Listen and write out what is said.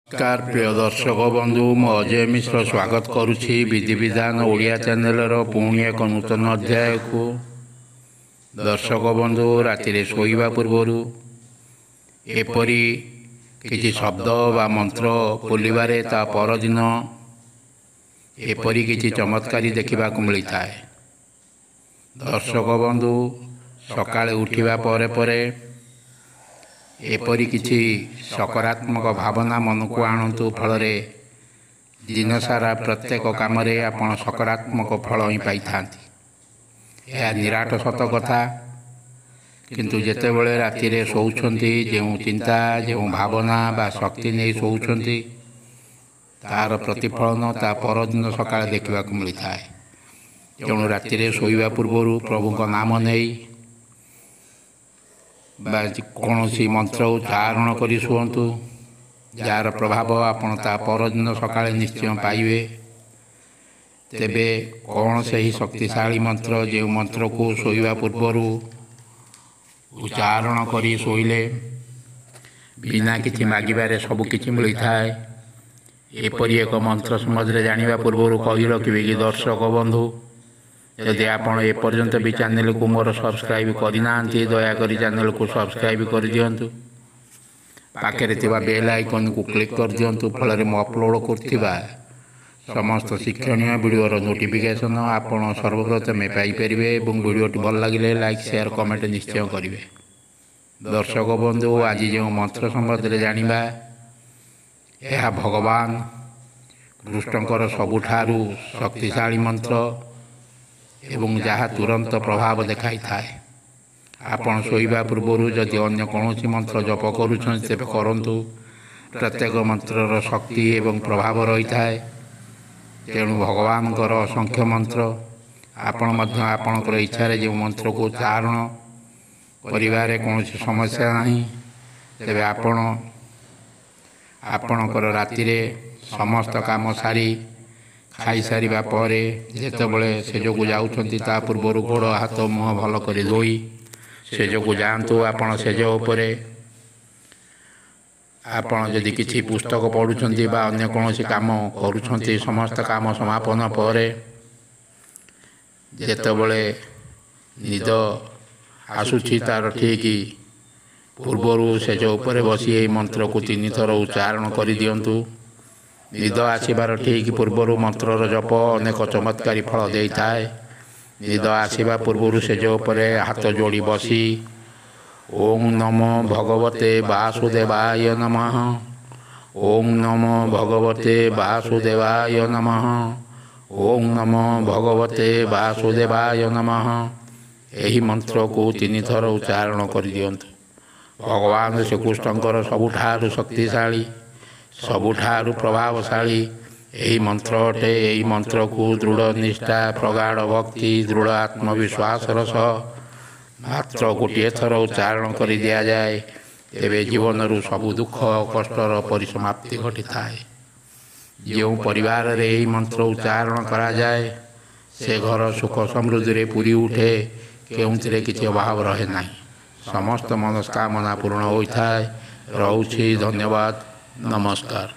नमस्कार प्रिय दर्शक बंधु मु अजय मिश्र स्वागत करुछि विधि विधान ओडिया चैनल पुणी एक नूतन अध्याय को। दर्शक बंधु राति शोइबा पूर्व एपरी किछि शब्द बा मंत्र बोलिबारे ता परदिन एपरी किछि चमत्कारी देखा मिलता है। दर्शक बंधु सकाळे उठिबा परे एपरी किछि सकारात्मक भावना मन को आणतु फल दिन सारा प्रत्येक काम आपण सकारात्मक फल ही पाई था। यह निराट सत कथा, किंतु जेतेबेले राति रे शोउछंती जो चिंता जो भावना बा शक्ति नहीं शोउछंती तार प्रतिफलन ता परदिन सकाळे देखा मिलता है। तेणु राति रे शोइबा पूर्व प्रभु का नाम नहीं कौन सी मंत्र उच्चारण करी शुंतु, जार प्रभाव आपण ता परदिन सकाळे निश्चय पाइबे। तेबे कौन से ही शक्तिशाली मंत्र जो मंत्र को शोइबा पूर्व उच्चारण करी शोइले बिना किछि मागिबारे सब किछि मिलता है। एपरी एक मंत्र समझे जानिबा पूर्व कहि रखिबे कि दर्शक बंधु यदि आपण एपर्यंत भी चैनल को मोर सब्सक्राइब करना दयाकोरी चैनल को सब्सक्राइब कर दिंतु। पाखे बेल आइकन को क्लिक कर दिंतु, फल मु अपलोड करथिबा समस्त शिक्षणीय वीडियोर नोटिफिकेशन आपण सर्वप्रथमे पाइपरिबे। एवं वीडियोटी भल लगे लाइक शेयर कमेंट निश्चय करेंगे। दर्शक बंधु आज जो मंत्र संबंध जानिबा यह भगवान कृष्णकर सबुठारु शक्तिशाली मंत्र एवं जहाँ तुरंत प्रभाव देखाई थाए। आपण शोइबा पूर्व जदि अन्य कौन मंत्र जप करुछन तेबे करंतु, प्रत्येक मंत्रर शक्ति एवं प्रभाव रही थाए। तेणु भगवान असंख्य मंत्र आपण मध्य आपणकर इच्छा जो मंत्र को उच्चारण करिवारे कौन समस्या नहीं। तेबे आपणकर राति रे समस्त काम सारी खाई सारिबा परे जेतेबेले से जो जाउछंती ता पूर्व गोड़ हाथ मुह भल कर धोई से जो जातु। आपण से जो उपरे आपण जदि किछि पुस्तक पढ़ुछंती बा अन्य कोनोसी काम करूछंती समस्त काम समापन परे जेतेबेले निद आसुछि तार ठीक पूर्व से जो उपरे बसी मंत्र को 3 थर उच्चारण कर दियंतु। निद आसबार ठीक पूर्व मंत्रर जप अनेक चमत्कारी फल दे थाए। निद आसवा पूर्व से जो परे हाथ जोड़ी बसी ओम नमो भगवते वासुदेवाय नमः, ओम नमो भगवते वासुदेवाय नमः, ओम नमो भगवते वासुदेवाय नमः यही मंत्र को 3 थर उच्चारण कर दियंतु। भगवान श्रीकृष्णकर सबुठारु शक्तिशाली सबुठारु प्रभावशाली यही मंत्र अटे। यही मंत्र को दृढ़ निष्ठा प्रगाढ़ भक्ति दृढ़ आत्मविश्वास सह मात्र गोटे थर उच्चारण कर दि जाए तेरे जीवन रु सबु दुख कष्टर परिसमाप्ति घटी थाए। जो परिवार रे यही मंत्र उच्चारण करा जाए से घर सुख समृद्धि रे पूरी उठे, केउंथिरे किछि अभाव रहे नहीं। समस्त मनस्कामना पूर्ण होता है। रहुछि धन्यवाद। नमस्कार।